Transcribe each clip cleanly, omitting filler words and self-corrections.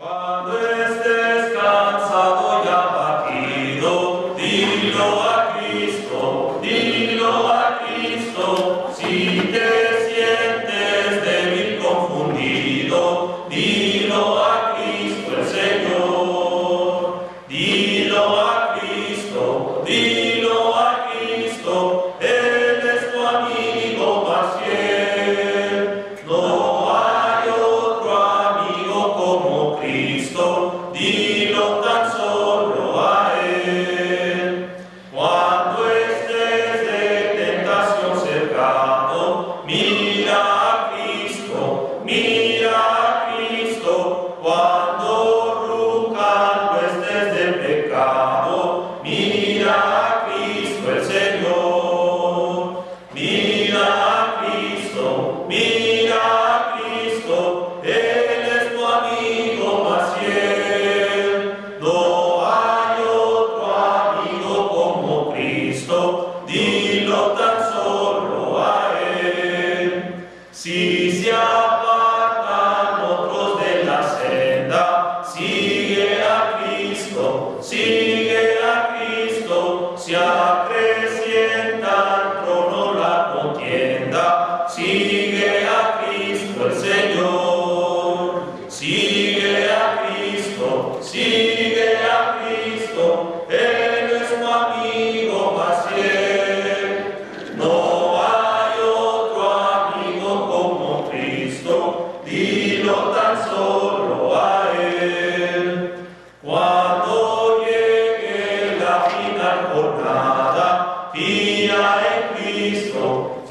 Cuando estés cansado y abatido, dilo a Cristo, si te sientes débil, confundido, dilo a Cristo el Señor, dilo a Cristo, Él es tu amigo más fiel, no hay otro amigo como Cristo, dilo tan solo a Él. Cuando estés de tentación cercado, mira a Cristo, cuando rucando estés de pecado, mira a Cristo el Señor, mira a Cristo, Él es tu amigo más fiel, no hay otro amigo como Cristo, dilo tan solo a Él. Si se apartan otros de la senda, sigue a Cristo, se acrecienta trono la contienda, sigue a Cristo el Señor, sigue a Cristo, Él es tu amigo más fiel, no hay otro amigo como Cristo, dilo tan solo a Él. Cuando llegue la final jornada, fía en Cristo,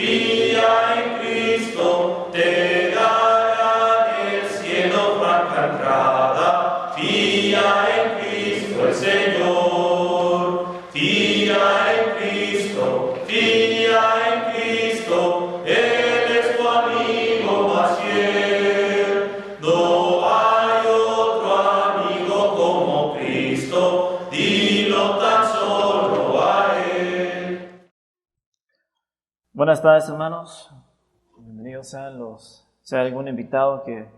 te darán el cielo franca entrada, fía en Cristo el Señor, fía en Cristo, Él es tu amigo más fiel, no hay otro amigo como Cristo, dilo tan solo a Él. Buenas tardes, hermanos. Bienvenidos sea algún invitado que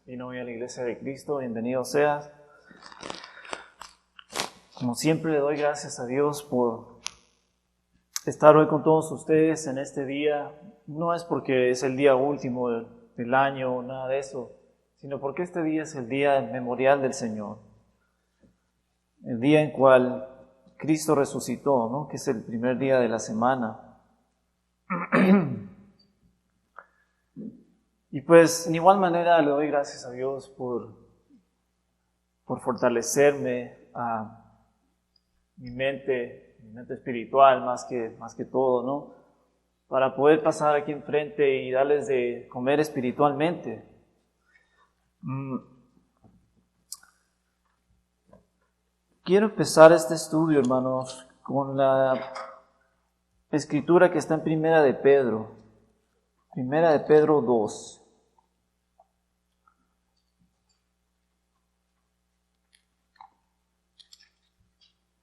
vino hoy a la Iglesia de Cristo, bienvenido seas. Como siempre, le doy gracias a Dios por estar hoy con todos ustedes en este día. No es porque es el día último del año o nada de eso, sino porque este día es el día memorial del Señor. El día en cual Cristo resucitó, ¿no? Que es el primer día de la semana. Y pues, en igual manera, le doy gracias a Dios por fortalecerme a mi mente espiritual más que todo, ¿no? Para poder pasar aquí enfrente y darles de comer espiritualmente. Quiero empezar este estudio, hermanos, con la escritura que está en Primera de Pedro 2.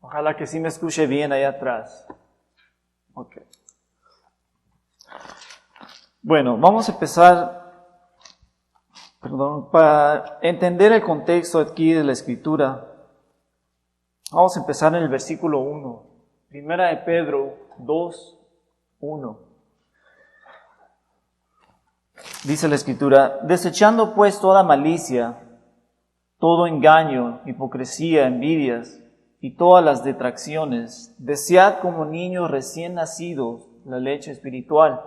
Ojalá que sí me escuche bien allá atrás. Ok. Bueno, vamos a empezar, para entender el contexto aquí de la escritura. Vamos a empezar en el versículo 1. Primera de Pedro 2, 1. Dice la escritura: desechando pues toda malicia, todo engaño, hipocresía, envidias y todas las detracciones, desead como niños recién nacidos la leche espiritual,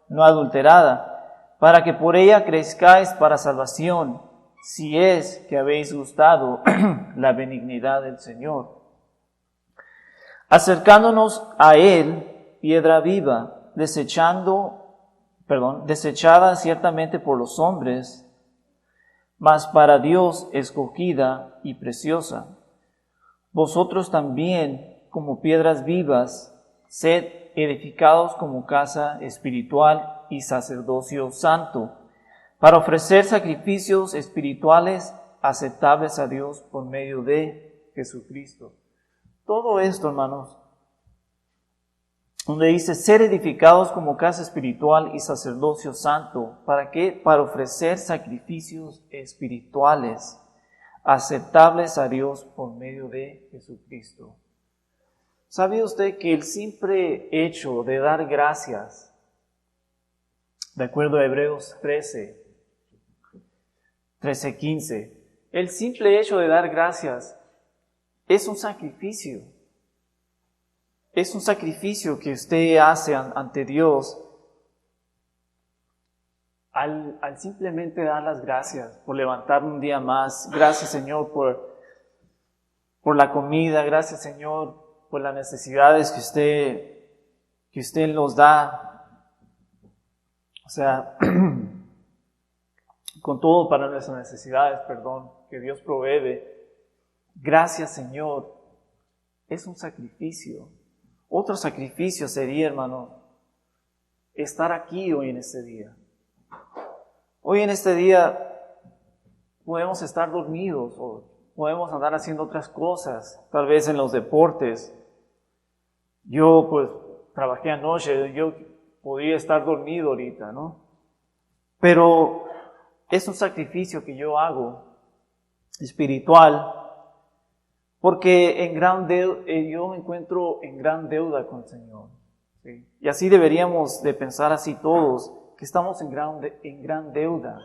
no adulterada, para que por ella crezcáis para salvación, si es que habéis gustado la benignidad del Señor. Acercándonos a Él, piedra viva, desechada ciertamente por los hombres, mas para Dios escogida y preciosa. Vosotros también, como piedras vivas, sed edificados como casa espiritual y sacerdocio santo, para ofrecer sacrificios espirituales aceptables a Dios por medio de Jesucristo. Todo esto, hermanos, donde dice ser edificados como casa espiritual y sacerdocio santo. ¿Para qué? Para ofrecer sacrificios espirituales aceptables a Dios por medio de Jesucristo. ¿Sabe usted que el simple hecho de dar gracias, de acuerdo a Hebreos 13:15, el simple hecho de dar gracias es un sacrificio? Es un sacrificio que usted hace ante Dios al simplemente dar las gracias por levantar un día más. Gracias, Señor, por la comida. Gracias, Señor, por las necesidades que usted nos da. O sea, con todo para nuestras necesidades, que Dios provee. Gracias, Señor. Es un sacrificio. Otro sacrificio sería, hermano, estar aquí hoy en este día. Hoy en este día podemos estar dormidos o podemos andar haciendo otras cosas, tal vez en los deportes. Yo pues trabajé anoche, yo podría estar dormido ahorita, ¿no? Pero es un sacrificio que yo hago espiritual porque yo me encuentro en gran deuda con el Señor. ¿Sí? Y así deberíamos de pensar así todos, que estamos en gran deuda.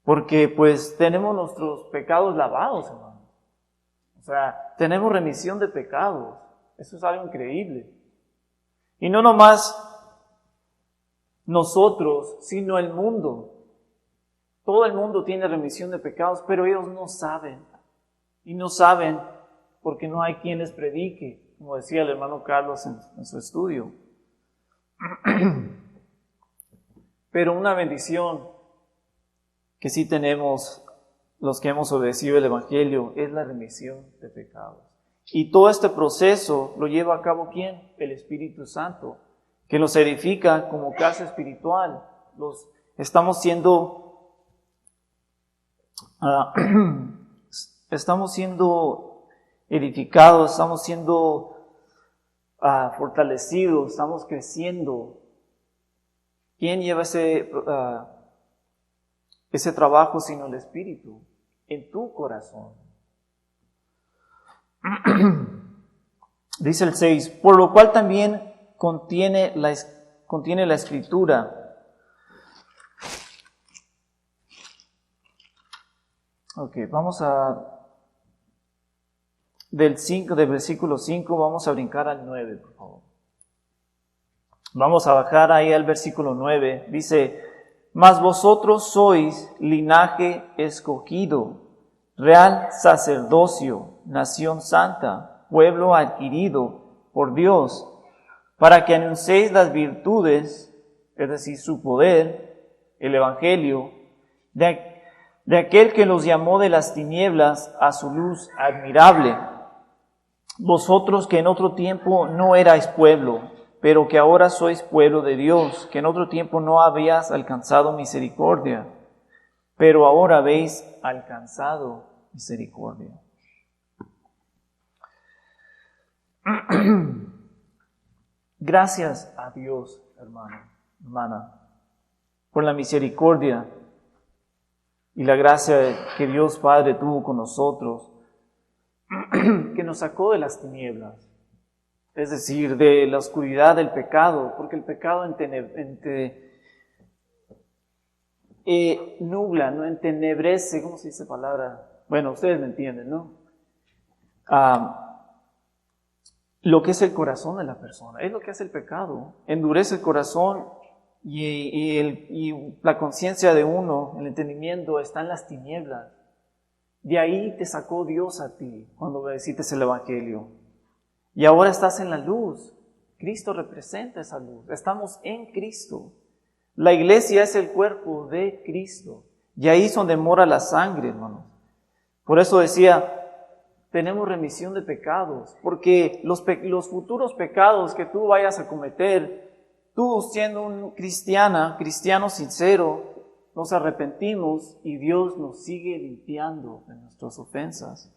Porque pues tenemos nuestros pecados lavados, hermano. O sea, tenemos remisión de pecados. Eso es algo increíble. Y no nomás nosotros, sino el mundo. Todo el mundo tiene remisión de pecados, pero ellos no saben. Y no saben porque no hay quien les predique, como decía el hermano Carlos en su estudio. Pero una bendición que sí tenemos los que hemos obedecido el Evangelio es la remisión de pecados. Y todo este proceso lo lleva a cabo ¿quién? El Espíritu Santo, que nos edifica como casa espiritual. Estamos siendo edificados, estamos siendo fortalecidos, estamos creciendo. ¿Quién lleva ese trabajo sino el Espíritu en tu corazón? Dice el 6, por lo cual también contiene la Escritura. Ok, vamos del versículo 5, vamos a brincar al 9, por favor. Vamos a bajar ahí al versículo 9. Dice, mas vosotros sois linaje escogido, real sacerdocio, nación santa, pueblo adquirido por Dios, para que anunciéis las virtudes, es decir, su poder, el Evangelio, de aquel que los llamó de las tinieblas a su luz admirable. Vosotros que en otro tiempo no erais pueblo, pero que ahora sois pueblo de Dios, que en otro tiempo no habías alcanzado misericordia, pero ahora habéis alcanzado misericordia. Gracias a Dios, hermana, por la misericordia y la gracia que Dios Padre tuvo con nosotros, que nos sacó de las tinieblas. Es decir, de la oscuridad del pecado, porque el pecado nubla, no entenebrece, ¿cómo se dice palabra? Bueno, ustedes me entienden, ¿no? Lo que es el corazón de la persona, es lo que hace el pecado, endurece el corazón y la conciencia de uno, el entendimiento está en las tinieblas. De ahí te sacó Dios a ti cuando recibiste el Evangelio. Y ahora estás en la luz. Cristo representa esa luz. Estamos en Cristo. La iglesia es el cuerpo de Cristo. Y ahí es donde mora la sangre, hermanos. Por eso decía, tenemos remisión de pecados. Porque los futuros pecados que tú vayas a cometer, tú siendo un cristiano sincero, nos arrepentimos y Dios nos sigue limpiando de nuestras ofensas.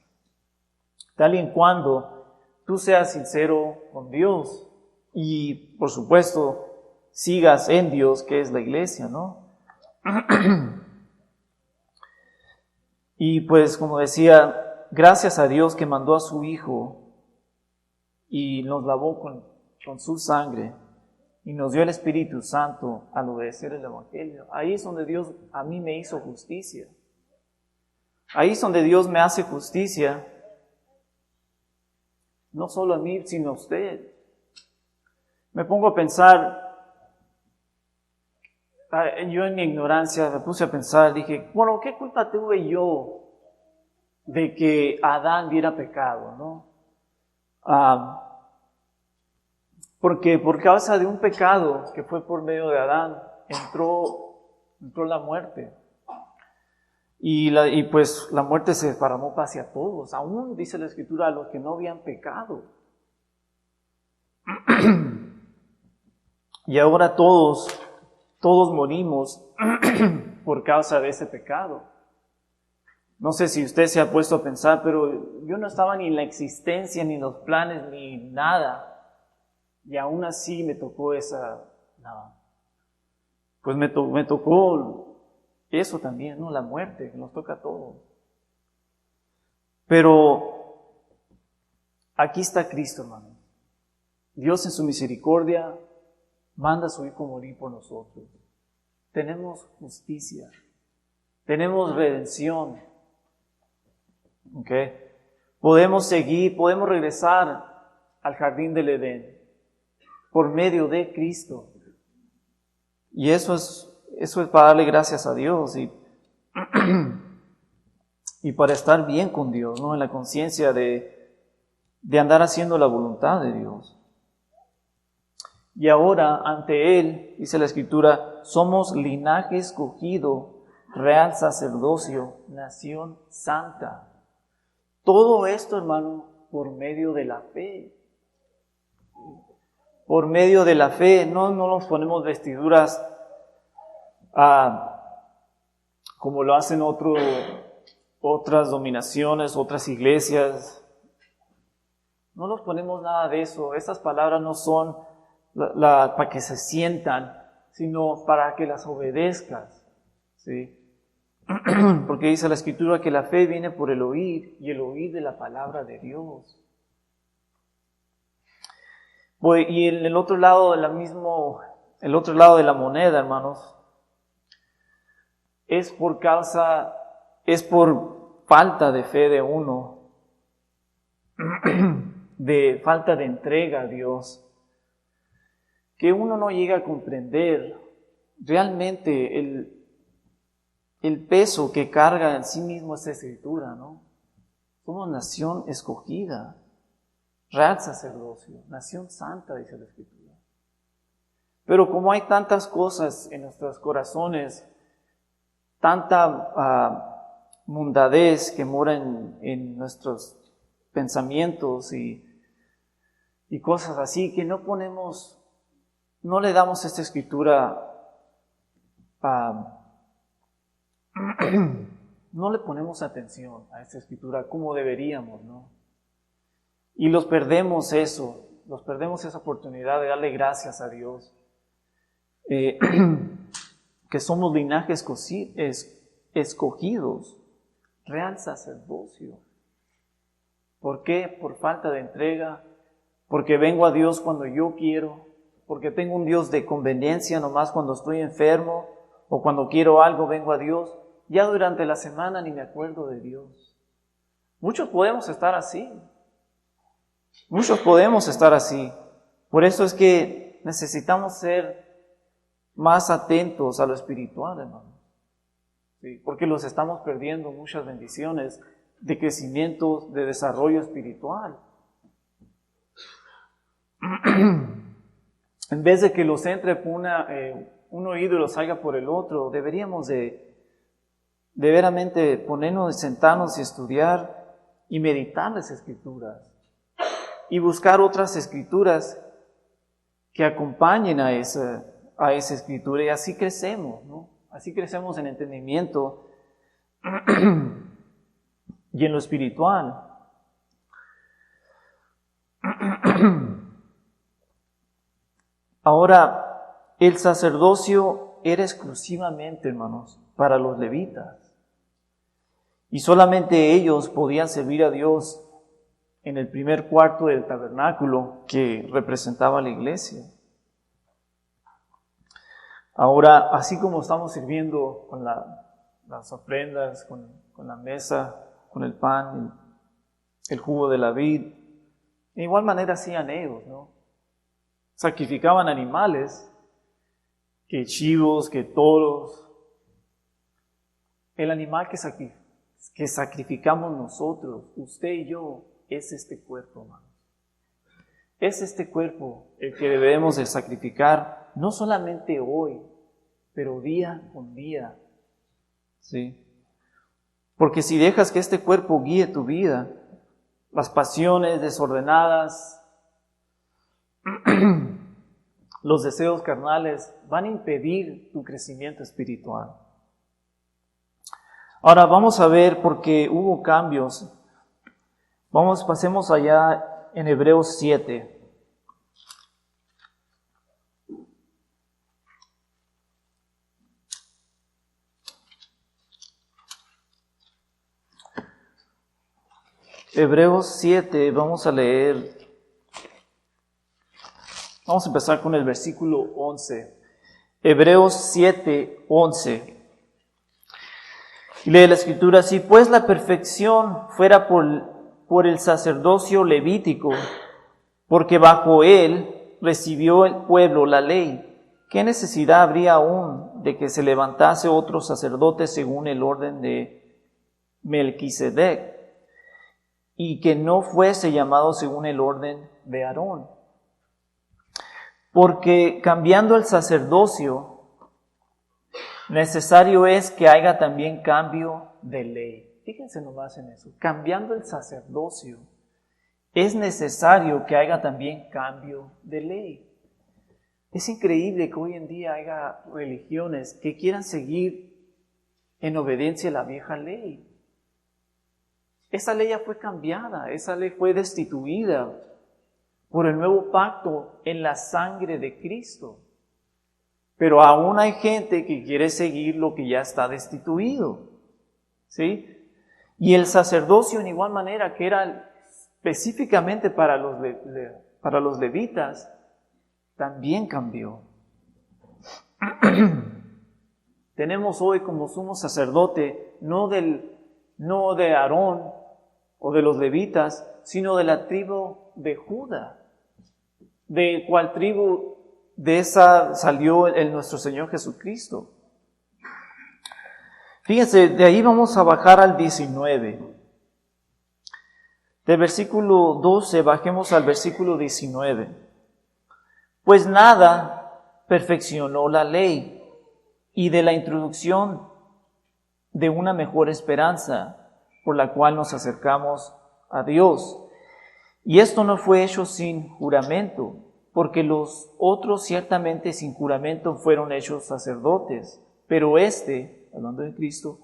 Tal y en cuando tú seas sincero con Dios y, por supuesto, sigas en Dios, que es la iglesia, ¿no? Y pues como decía, gracias a Dios que mandó a su Hijo y nos lavó con su sangre y nos dio el Espíritu Santo al obedecer el Evangelio. Ahí es donde Dios a mí me hizo justicia. Ahí es donde Dios me hace justicia, no solo a mí, sino a usted. Me pongo a pensar, yo en mi ignorancia me puse a pensar, dije, bueno, ¿qué culpa tuve yo de que Adán diera pecado, no? Porque por causa de un pecado que fue por medio de Adán, entró la muerte. Y pues la muerte se derramó hacia todos, aún dice la Escritura, a los que no habían pecado. Y ahora todos morimos por causa de ese pecado. No sé si usted se ha puesto a pensar, pero yo no estaba ni en la existencia, ni en los planes, ni nada. Y aún así me tocó pues me tocó eso también, ¿no? La muerte, que nos toca a todos. Pero aquí está Cristo, hermano. Dios en su misericordia manda a su Hijo morir por nosotros. Tenemos justicia. Tenemos redención. ¿Ok? Podemos seguir, podemos regresar al jardín del Edén por medio de Cristo. Y eso es para darle gracias a Dios y para estar bien con Dios, ¿no? En la conciencia de andar haciendo la voluntad de Dios. Y ahora, ante Él, dice la Escritura, somos linaje escogido, real sacerdocio, nación santa. Todo esto, hermano, por medio de la fe. Por medio de la fe, no nos ponemos vestiduras como lo hacen otras dominaciones, otras iglesias. No nos ponemos nada de eso. Estas palabras no son para que se sientan, sino para que las obedezcas, ¿sí? Porque dice la Escritura que la fe viene por el oír, y el oír de la palabra de Dios. Pues, y en el otro lado el otro lado de la moneda, hermanos, es por falta de fe de uno, de falta de entrega a Dios, que uno no llega a comprender realmente el peso que carga en sí mismo esta Escritura, ¿no? Somos nación escogida, real sacerdocio, nación santa, dice la Escritura. Pero como hay tantas cosas en nuestros corazones, tanta mundadez que mora en nuestros pensamientos y cosas así, que no le damos esta Escritura, no le ponemos atención a esta Escritura como deberíamos, ¿no? Y perdemos esa oportunidad de darle gracias a Dios, que somos linaje escogidos, real sacerdocio. ¿Por qué? Por falta de entrega, porque vengo a Dios cuando yo quiero, porque tengo un Dios de conveniencia nomás cuando estoy enfermo, o cuando quiero algo vengo a Dios. Ya durante la semana ni me acuerdo de Dios. Muchos podemos estar así. Por eso es que necesitamos ser más atentos a lo espiritual, hermano. ¿Sí? Porque los estamos perdiendo muchas bendiciones de crecimiento, de desarrollo espiritual. En vez de que los entre por un oído y los salga por el otro, deberíamos de veramente ponernos, sentarnos y estudiar y meditar las Escrituras y buscar otras Escrituras que acompañen a esa Escritura, y así crecemos, ¿no? Así crecemos en entendimiento y en lo espiritual. Ahora, el sacerdocio era exclusivamente, hermanos, para los levitas. y solamente ellos podían servir a Dios en el primer cuarto del tabernáculo que representaba la iglesia. Ahora, así como estamos sirviendo con las ofrendas, con la mesa, con el pan, el jugo de la vid, de igual manera hacían ellos, ¿no? Sacrificaban animales, que chivos, que toros. El animal que sacrificamos nosotros, usted y yo, es este cuerpo, hermano. Es este cuerpo el que debemos de sacrificar, no solamente hoy, pero día con día. ¿Sí? Porque si dejas que este cuerpo guíe tu vida, las pasiones desordenadas, los deseos carnales van a impedir tu crecimiento espiritual. Ahora vamos a ver, porque hubo cambios. Pasemos allá en Hebreos 7. Hebreos 7, vamos a leer. Vamos a empezar con el versículo 11. Hebreos 7, 11. Y lee la escritura: si pues la perfección fuera por el sacerdocio levítico, porque bajo él recibió el pueblo la ley, ¿qué necesidad habría aún de que se levantase otro sacerdote según el orden de Melquisedec, y que no fuese llamado según el orden de Aarón? Porque cambiando el sacerdocio, necesario es que haya también cambio de ley. Fíjense nomás en eso. Cambiando el sacerdocio, es necesario que haya también cambio de ley. Es increíble que hoy en día haya religiones que quieran seguir en obediencia a la vieja ley. Esa ley ya fue cambiada, esa ley fue destituida por el nuevo pacto en la sangre de Cristo. Pero aún hay gente que quiere seguir lo que ya está destituido. ¿Sí? Y el sacerdocio, en igual manera, que era específicamente para los levitas, también cambió. Tenemos hoy como sumo sacerdote no de Aarón o de los levitas, sino de la tribu de Judá. ¿De cuál tribu? De esa salió nuestro Señor Jesucristo. Fíjense, de ahí vamos a bajar al 19. Del versículo 12 bajemos al versículo 19. Pues nada perfeccionó la ley, y de la introducción de una mejor esperanza, por la cual nos acercamos a Dios. Y esto no fue hecho sin juramento, porque los otros ciertamente sin juramento fueron hechos sacerdotes, pero hablando de Cristo,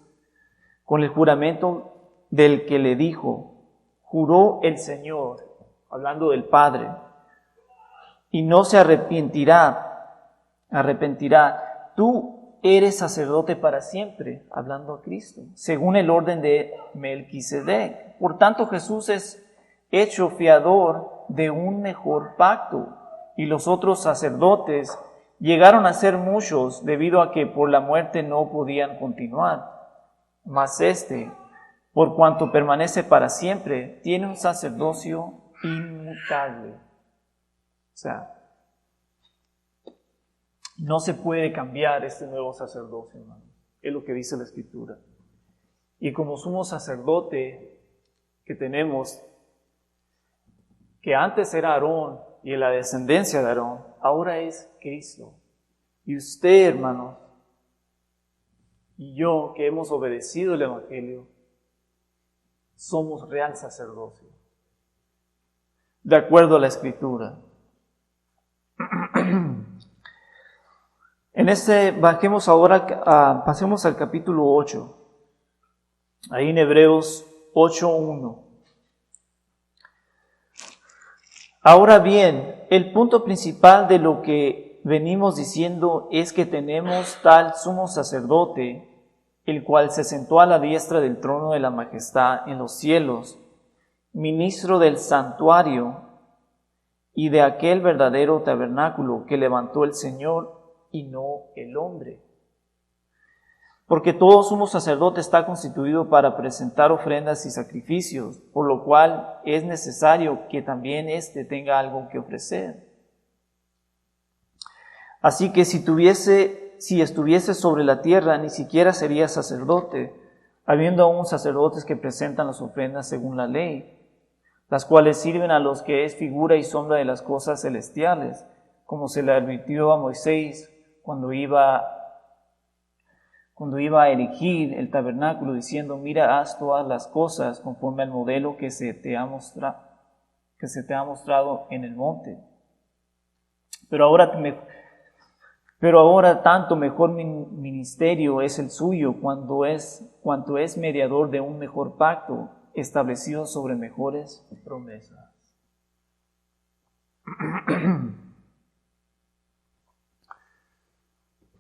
con el juramento del que le dijo, juró el Señor, hablando del Padre, y no se arrepentirá, tú eres sacerdote para siempre, hablando a Cristo, según el orden de Melquisedec. Por tanto, Jesús es hecho fiador de un mejor pacto, y los otros sacerdotes llegaron a ser muchos debido a que por la muerte no podían continuar. Mas por cuanto permanece para siempre, tiene un sacerdocio inmutable. O sea, no se puede cambiar este nuevo sacerdocio, hermano. Es lo que dice la Escritura. Y como sumo sacerdote que tenemos, que antes era Aarón y en la descendencia de Aarón, ahora es Cristo. Y usted, hermano, y yo que hemos obedecido el Evangelio, somos real sacerdocio, de acuerdo a la Escritura. Bajemos ahora, pasemos al capítulo 8, ahí en Hebreos 8:1. Ahora bien, el punto principal de lo que venimos diciendo es que tenemos tal sumo sacerdote, el cual se sentó a la diestra del trono de la majestad en los cielos, ministro del santuario y de aquel verdadero tabernáculo que levantó el Señor y no el hombre. Porque todo sumo sacerdote está constituido para presentar ofrendas y sacrificios, por lo cual es necesario que también éste tenga algo que ofrecer. Así que si estuviese sobre la tierra, ni siquiera sería sacerdote, habiendo aún sacerdotes que presentan las ofrendas según la ley, las cuales sirven a los que es figura y sombra de las cosas celestiales, como se le advirtió a Moisés cuando iba a erigir el tabernáculo, diciendo: mira, haz todas las cosas conforme al modelo que se te ha mostrado en el monte. Pero ahora tanto mejor ministerio es el suyo, cuanto es mediador de un mejor pacto, establecido sobre mejores promesas.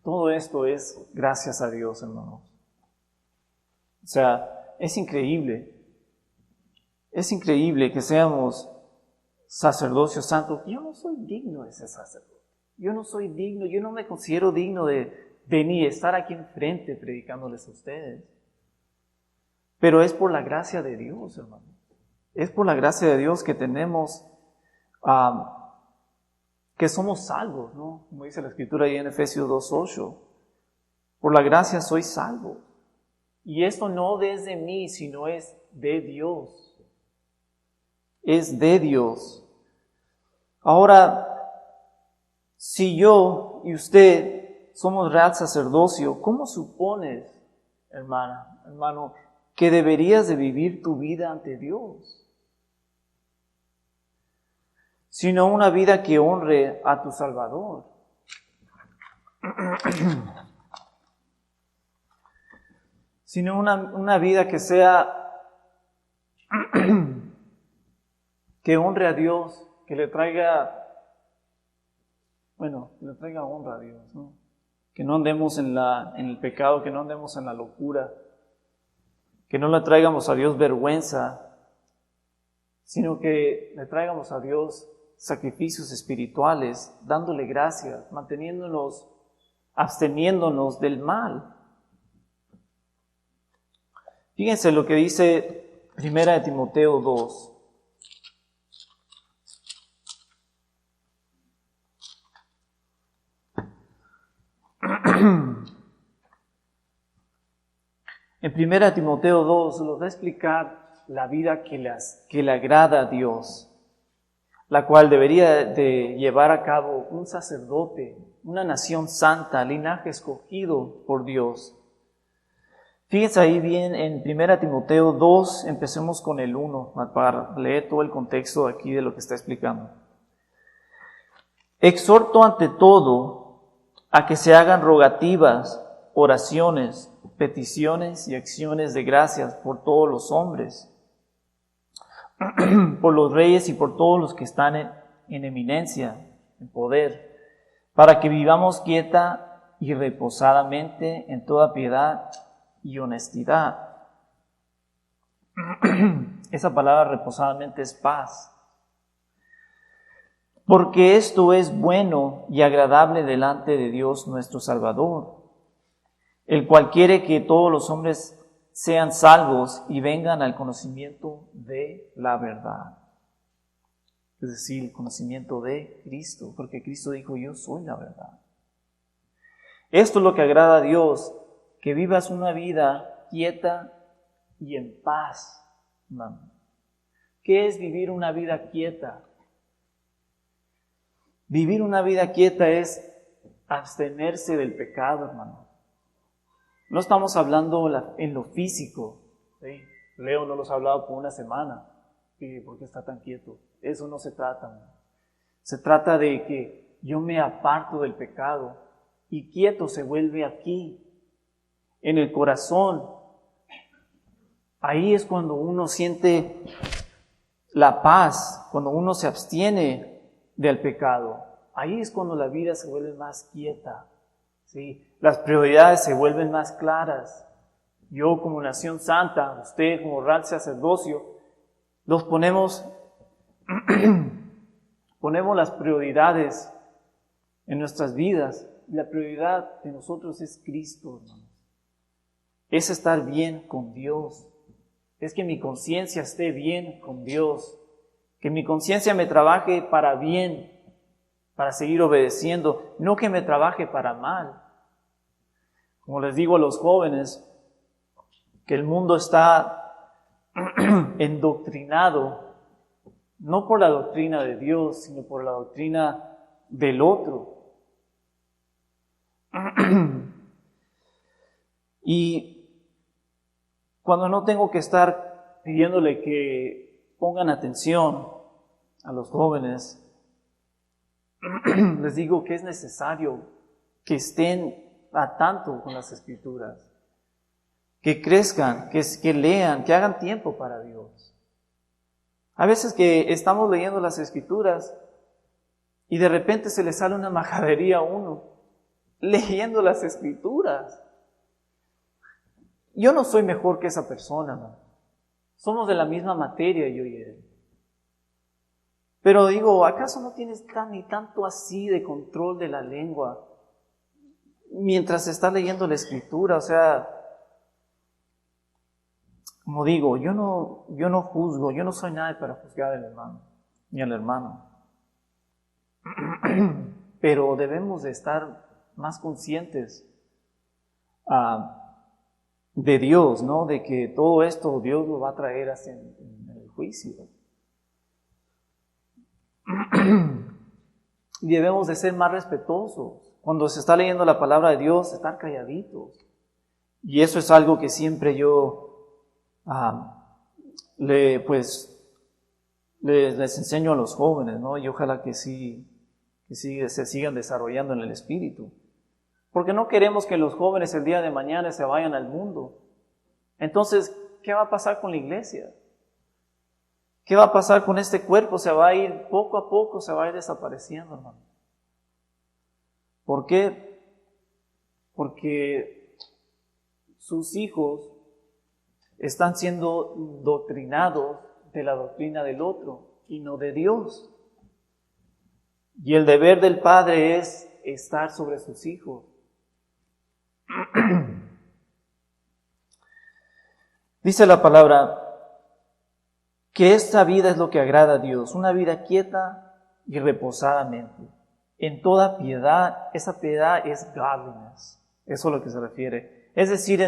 Todo esto es gracias a Dios, hermanos. O sea, es increíble que seamos sacerdocio santo. Yo no soy digno de ser sacerdote. Yo no me considero digno de ni estar aquí enfrente predicándoles a ustedes. Pero es por la gracia de Dios, hermanos. Es por la gracia de Dios que tenemos, que somos salvos, ¿no? Como dice la Escritura ahí en Efesios 2:8. Por la gracia soy salvo. Y esto no desde mí, sino es de Dios. Es de Dios. Ahora, si yo y usted somos real sacerdocio, ¿cómo supones, hermano, que deberías de vivir tu vida ante Dios? Sino una vida que honre a tu Salvador. Sino una vida que sea, que honre a Dios, que le traiga honra a Dios, ¿no? Que no andemos en el pecado, que no andemos en la locura, que no le traigamos a Dios vergüenza, sino que le traigamos a Dios sacrificios espirituales, dándole gracias, absteniéndonos del mal. Fíjense lo que dice 1 Timoteo 2. En 1 Timoteo 2 nos va a explicar la vida que le agrada a Dios, la cual debería de llevar a cabo un sacerdote, una nación santa, linaje escogido por Dios. Fíjense ahí bien en 1 Timoteo 2, empecemos con el 1, para leer todo el contexto aquí de lo que está explicando. Exhorto ante todo a que se hagan rogativas, oraciones, peticiones y acciones de gracias por todos los hombres, por los reyes y por todos los que están en eminencia, en poder, para que vivamos quieta y reposadamente en toda piedad y honestidad. Esa palabra reposadamente es paz. Porque esto es bueno y agradable delante de Dios nuestro Salvador, el cual quiere que todos los hombres sean salvos y vengan al conocimiento de la verdad. Es decir, el conocimiento de Cristo, porque Cristo dijo: yo soy la verdad. Esto es lo que agrada a Dios, que vivas una vida quieta y en paz, hermano. ¿Qué es vivir una vida quieta? Vivir una vida quieta es abstenerse del pecado, hermano. No estamos hablando en lo físico. ¿Sí? Leo no los ha hablado por una semana. ¿Sí? ¿Por qué está tan quieto? Eso no se trata, hermano. Se trata de que yo me aparto del pecado y quieto se vuelve aquí, en el corazón. Ahí es cuando uno siente la paz, cuando uno se abstiene del pecado. Ahí es cuando la vida se vuelve más quieta, ¿sí? Las prioridades se vuelven más claras, yo como nación santa, usted como real sacerdocio, los ponemos las prioridades en nuestras vidas. La prioridad de nosotros es Cristo, hermanos. Es estar bien con Dios. Es que mi conciencia esté bien con Dios. Que mi conciencia me trabaje para bien, para seguir obedeciendo, no que me trabaje para mal. Como les digo a los jóvenes, que el mundo está endoctrinado, no por la doctrina de Dios, sino por la doctrina del otro. Y cuando no tengo que estar pidiéndole que pongan atención a los jóvenes, les digo que es necesario que estén a tanto con las Escrituras, que crezcan, que lean, que hagan tiempo para Dios. A veces que estamos leyendo las Escrituras y de repente se le sale una majadería a uno leyendo las Escrituras. Yo no soy mejor que esa persona, ¿no? Somos de la misma materia yo y él. Pero digo, ¿acaso no tienes ni tanto así de control de la lengua mientras estás leyendo la Escritura? O sea, como digo, yo no juzgo, yo no soy nadie para juzgar al hermano, ni al hermano. Pero debemos de estar más conscientes de Dios, ¿no? De que todo esto Dios lo va a traer hacia en el juicio. Y debemos de ser más respetuosos. Cuando se está leyendo la palabra de Dios, estar calladitos. Y eso es algo que siempre yo les enseño a los jóvenes, ¿no? Y ojalá que se sigan desarrollando en el Espíritu. Porque no queremos que los jóvenes el día de mañana se vayan al mundo. Entonces, ¿qué va a pasar con la iglesia? ¿Qué va a pasar con este cuerpo? Se va a ir, poco a poco se va a ir desapareciendo, hermano. ¿Por qué? Porque sus hijos están siendo doctrinados de la doctrina del otro y no de Dios. Y el deber del padre es estar sobre sus hijos. Dice la palabra que esta vida es lo que agrada a Dios, una vida quieta y reposadamente. En toda piedad, esa piedad es godliness, eso es a lo que se refiere. Es decir,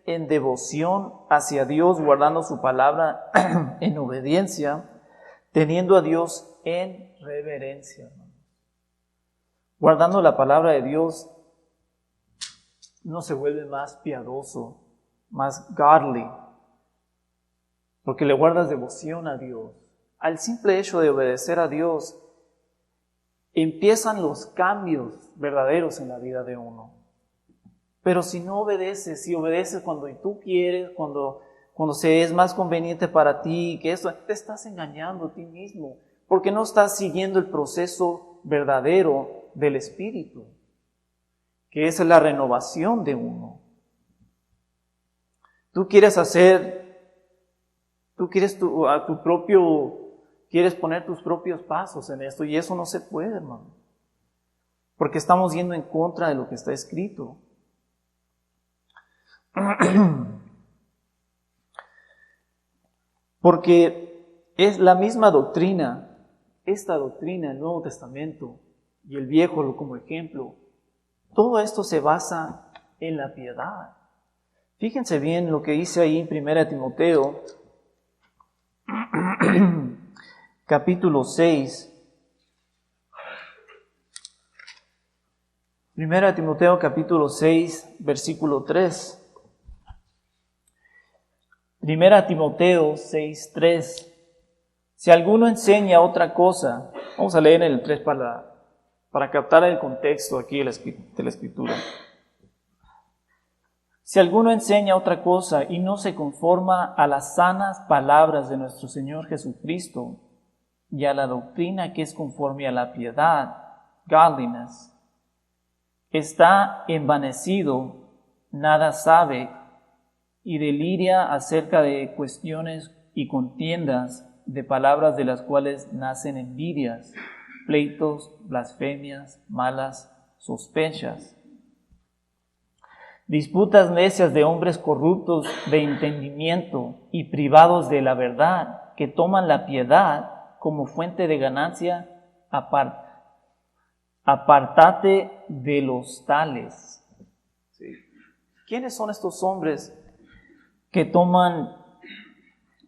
en devoción hacia Dios, guardando su palabra en obediencia, teniendo a Dios en reverencia. Guardando la palabra de Dios, uno se vuelve más piadoso, más godly, porque le guardas devoción a Dios. Al simple hecho de obedecer a Dios, empiezan los cambios verdaderos en la vida de uno. Pero si no obedeces, si obedeces cuando tú quieres, cuando se es más conveniente para ti, que eso, te estás engañando a ti mismo, porque no estás siguiendo el proceso verdadero del Espíritu, que es la renovación de uno. Quieres poner tus propios pasos en esto, y eso no se puede, hermano, porque estamos yendo en contra de lo que está escrito. Porque es la misma doctrina, esta doctrina, el Nuevo Testamento y el Viejo como ejemplo, todo esto se basa en la piedad. Fíjense bien lo que dice ahí en 1 Timoteo, capítulo 6. 1 Timoteo capítulo 6, versículo 3. 1 Timoteo 6, 3. Si alguno enseña otra cosa, vamos a leer el 3 para captar el contexto aquí de la Escritura. Si alguno enseña otra cosa y no se conforma a las sanas palabras de nuestro Señor Jesucristo y a la doctrina que es conforme a la piedad, godliness, está envanecido, nada sabe y deliria acerca de cuestiones y contiendas de palabras de las cuales nacen envidias, pleitos, blasfemias, malas sospechas. Disputas necias de hombres corruptos de entendimiento y privados de la verdad, que toman la piedad como fuente de ganancia. Apartate de los tales. ¿Sí? ¿Quiénes son estos hombres que toman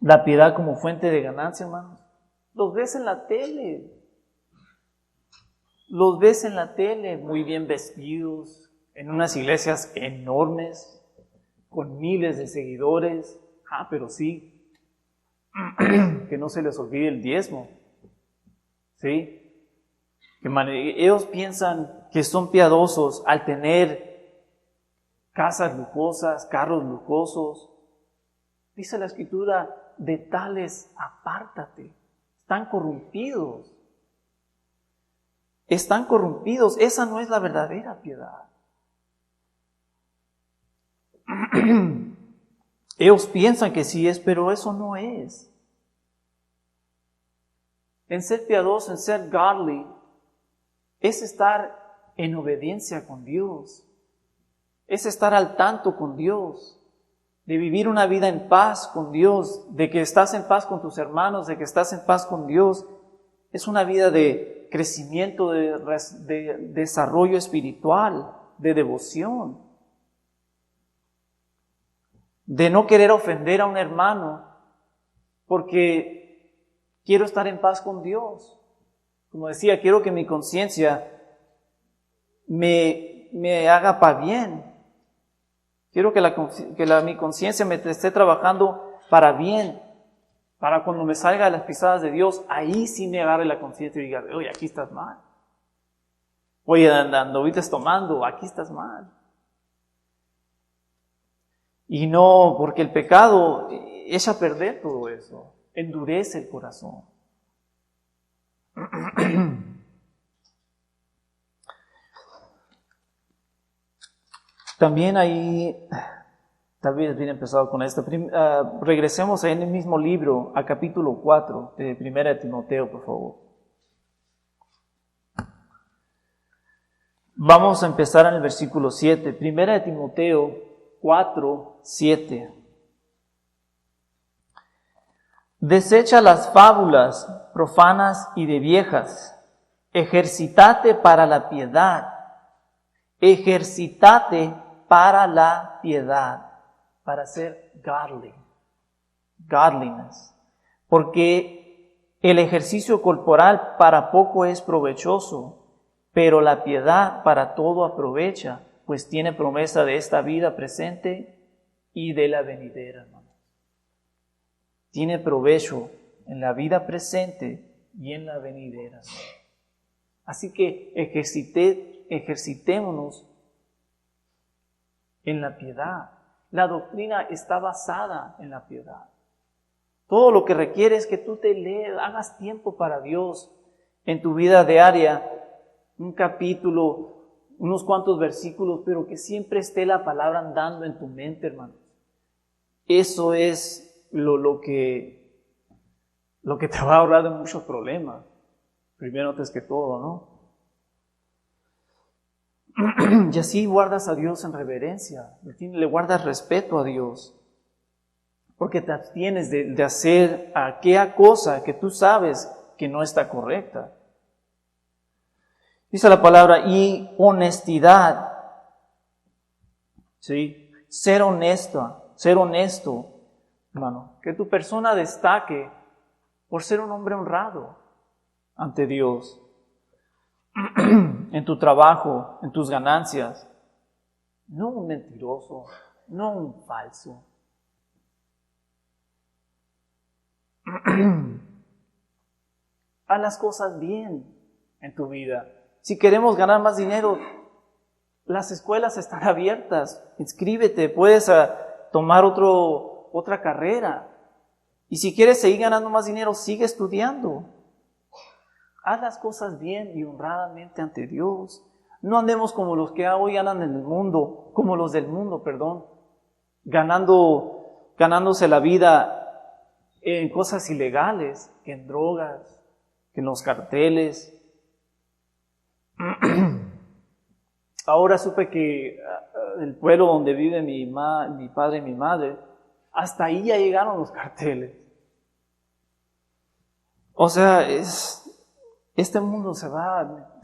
la piedad como fuente de ganancia, hermanos? Los ves en la tele. Los ves en la tele muy bien vestidos, en unas iglesias enormes, con miles de seguidores. Pero sí, que no se les olvide el diezmo. ¿Sí? Ellos piensan que son piadosos al tener casas lujosas, carros lujosos. Dice la Escritura, de tales apártate. Están corrompidos. Están corrompidos. Esa no es la verdadera piedad. Ellos piensan que sí es, pero eso no es. En ser piadoso, en ser godly, es estar en obediencia con Dios. Es estar al tanto con Dios. De vivir una vida en paz con Dios. De que estás en paz con tus hermanos. De que estás en paz con Dios. Es una vida de crecimiento, de desarrollo espiritual, de devoción. De no querer ofender a un hermano porque quiero estar en paz con Dios. Como decía, quiero que mi conciencia me haga para bien. Quiero que mi conciencia me esté trabajando para bien. Para cuando me salga de las pisadas de Dios, ahí sí me agarre la conciencia y diga, oye, aquí estás mal. Oye, ahorita tomando, aquí estás mal. Y no, porque el pecado echa a perder todo eso, endurece el corazón. También ahí, tal vez bien empezado con esto, regresemos ahí en el mismo libro, a capítulo 4 de 1 Timoteo, por favor. Vamos a empezar en el versículo 7, 1 Timoteo 4, 7. Desecha las fábulas profanas y de viejas. Ejercitate para la piedad. Ejercitate para la piedad. Para ser godly. Godliness. Porque el ejercicio corporal para poco es provechoso, pero la piedad para todo aprovecha, pues tiene promesa de esta vida presente y de la venidera, hermano. Tiene provecho en la vida presente y en la venidera. Así que ejercitémonos en la piedad. La doctrina está basada en la piedad. Todo lo que requiere es que tú te leas, hagas tiempo para Dios en tu vida diaria, un capítulo, unos cuantos versículos, pero que siempre esté la palabra andando en tu mente, hermanos. Eso es lo que te va a ahorrar de muchos problemas. Primero antes que todo, ¿no? Y así guardas a Dios en reverencia, le guardas respeto a Dios, porque te abstienes de hacer aquella cosa que tú sabes que no está correcta. Dice la palabra, y honestidad, ¿sí? Ser honesto, hermano, que tu persona destaque por ser un hombre honrado ante Dios. En tu trabajo, en tus ganancias. No un mentiroso, no un falso. Haz las cosas bien en tu vida. Si queremos ganar más dinero, las escuelas están abiertas. Inscríbete, puedes tomar otra carrera. Y si quieres seguir ganando más dinero, sigue estudiando. Haz las cosas bien y honradamente ante Dios. No andemos como los que hoy andan en el mundo, como los del mundo, ganándose la vida en cosas ilegales, que en drogas, que en los carteles. Ahora supe que el pueblo donde vive mi padre y mi madre, hasta ahí ya llegaron los carteles. O sea, este mundo se va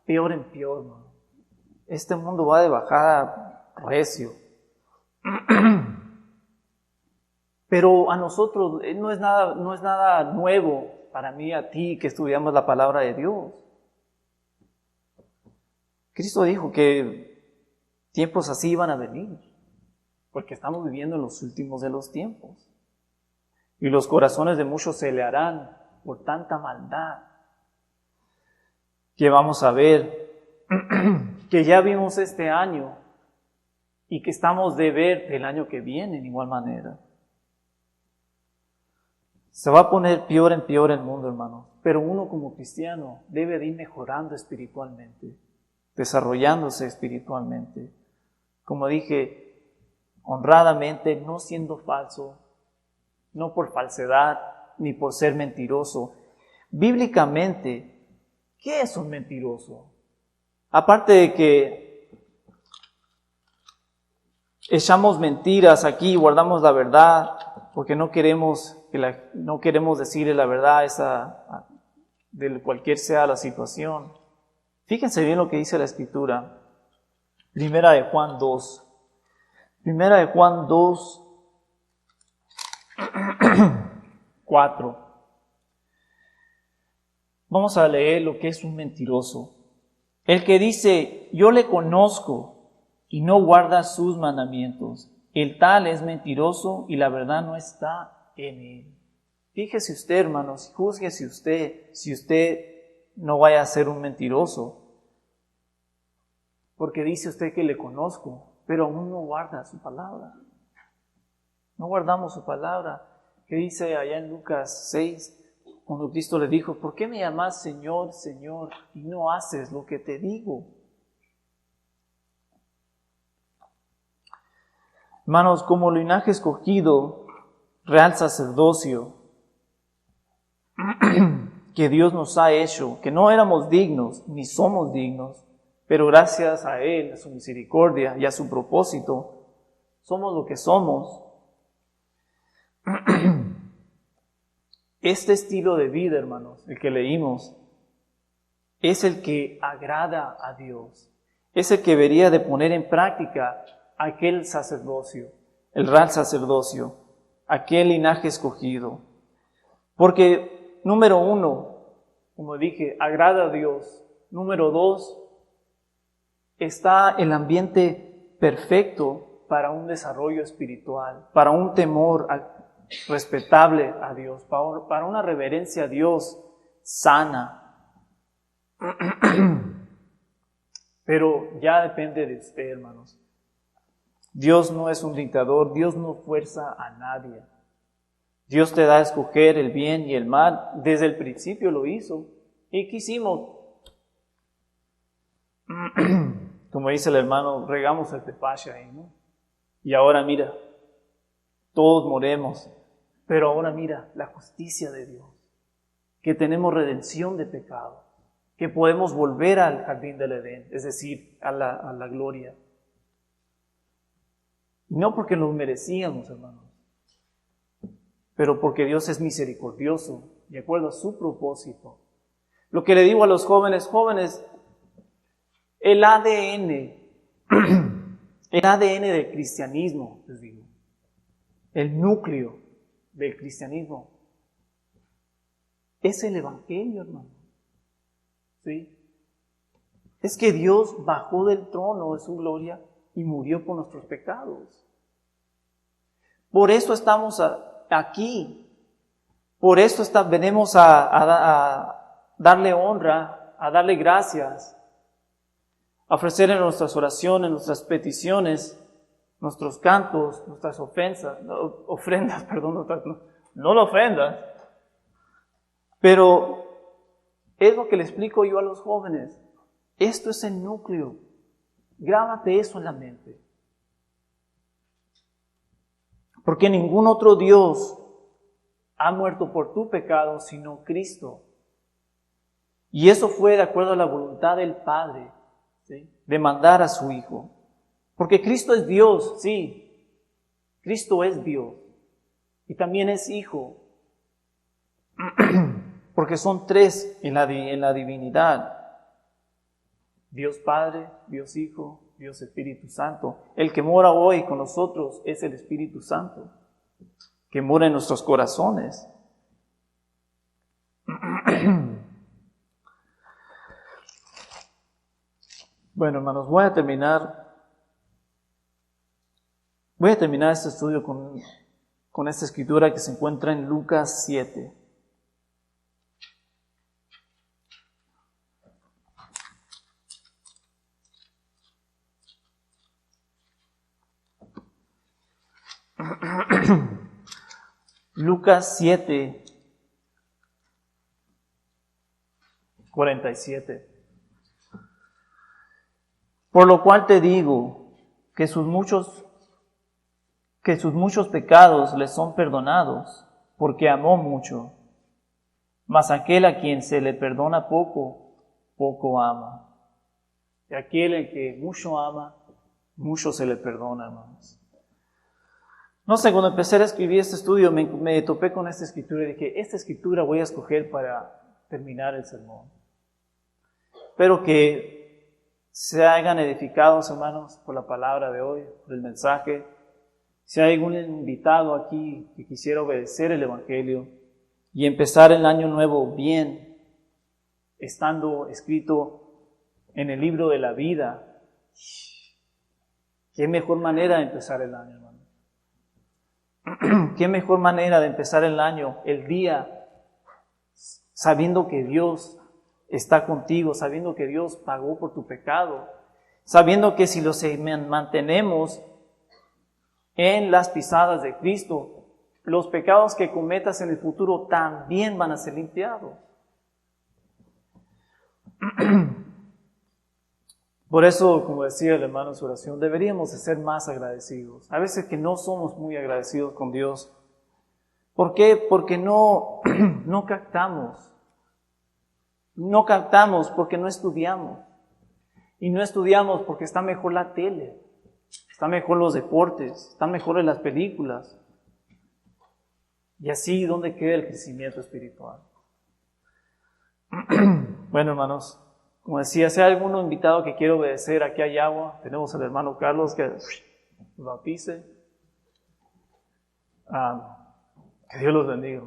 peor en peor, ¿no? Este mundo va de bajada recio. Pero a nosotros no es nada nuevo para mí, a ti, que estudiamos la palabra de Dios. Cristo dijo que tiempos así iban a venir, porque estamos viviendo en los últimos de los tiempos. Y los corazones de muchos se helarán por tanta maldad que vamos a ver, que ya vimos este año y que estamos de ver el año que viene en igual manera. Se va a poner peor en peor el mundo, hermano, pero uno como cristiano debe de ir mejorando espiritualmente, desarrollándose espiritualmente. Como dije, honradamente, no siendo falso, no por falsedad, ni por ser mentiroso. Bíblicamente, ¿qué es un mentiroso? Aparte de que echamos mentiras aquí y guardamos la verdad, porque no queremos decirle la verdad de cualquier sea la situación. Fíjense bien lo que dice la Escritura. Primera de Juan 2. Primera de Juan 2, 4. Vamos a leer lo que es un mentiroso. El que dice, yo le conozco y no guarda sus mandamientos, el tal es mentiroso y la verdad no está en él. Fíjese usted, hermanos, júzguese usted si usted no vaya a ser un mentiroso. Porque dice usted que le conozco, pero aún no guarda su palabra. No guardamos su palabra. ¿Qué dice allá en Lucas 6? Cuando Cristo le dijo, ¿por qué me llamas Señor, Señor, y no haces lo que te digo? Hermanos, como linaje escogido, real sacerdocio, que Dios nos ha hecho, que no éramos dignos, ni somos dignos, pero gracias a Él, a su misericordia y a su propósito, somos lo que somos. Este estilo de vida, hermanos, el que leímos, es el que agrada a Dios. Es el que debería de poner en práctica aquel sacerdocio, el real sacerdocio, aquel linaje escogido. Porque, número 1, como dije, agrada a Dios. Número 2, está el ambiente perfecto para un desarrollo espiritual, para un temor respetable a Dios, para una reverencia a Dios sana. Pero ya depende de usted, hermanos. Dios no es un dictador, Dios no fuerza a nadie. Dios te da a escoger el bien y el mal, desde el principio lo hizo. ¿Y qué hicimos? Como dice el hermano, regamos el tepache ahí, ¿no? Y ahora mira, todos moremos, pero ahora mira la justicia de Dios, que tenemos redención de pecado, que podemos volver al jardín del Edén, es decir, a la gloria. Y no porque nos merecíamos, hermanos, pero porque Dios es misericordioso, de acuerdo a su propósito. Lo que le digo a los jóvenes, el ADN del cristianismo, les digo, el núcleo del cristianismo, es el Evangelio, hermano. ¿Sí? Es que Dios bajó del trono de su gloria y murió por nuestros pecados. Por eso estamos aquí. Por eso venimos a darle honra, a darle gracias, a ofrecer en nuestras oraciones, nuestras peticiones, nuestros cantos, nuestras ofrendas, no lo ofrendas. Pero es lo que le explico yo a los jóvenes. Esto es el núcleo. Grábate eso en la mente. Porque ningún otro Dios ha muerto por tu pecado sino Cristo. Y eso fue de acuerdo a la voluntad del Padre, ¿sí?, de mandar a su Hijo. Porque Cristo es Dios, sí. Cristo es Dios. Y también es Hijo. Porque son tres en la divinidad. Dios Padre, Dios Hijo, Dios Espíritu Santo. El que mora hoy con nosotros es el Espíritu Santo, que mora en nuestros corazones. Bueno, hermanos, voy a terminar este estudio con esta escritura que se encuentra en Lucas 7. Lucas 7, 47. Por lo cual te digo que sus muchos pecados les son perdonados, porque amó mucho. Mas aquel a quien se le perdona poco, poco ama. Y aquel el que mucho ama, mucho se le perdona, hermanos. No sé, cuando empecé a escribir este estudio me topé con esta escritura y dije, esta escritura voy a escoger para terminar el sermón. Espero que se hayan edificados, hermanos, por la palabra de hoy, por el mensaje. Si hay algún invitado aquí que quisiera obedecer el Evangelio y empezar el año nuevo bien, estando escrito en el libro de la vida, qué mejor manera de empezar el año, hermano. Qué mejor manera de empezar el año, el día, sabiendo que Dios está contigo, sabiendo que Dios pagó por tu pecado, sabiendo que si los mantenemos en las pisadas de Cristo, los pecados que cometas en el futuro también van a ser limpiados. Por eso, como decía el hermano en su oración, deberíamos de ser más agradecidos. A veces que no somos muy agradecidos con Dios. ¿Por qué? Porque no captamos. No captamos porque no estudiamos. Y no estudiamos porque está mejor la tele, está mejor los deportes, están mejores las películas. Y así, ¿dónde queda el crecimiento espiritual? Bueno, hermanos, como decía, si hay algún invitado que quiere obedecer, aquí hay agua. Tenemos al hermano Carlos que nos bautice. Que Dios los bendiga.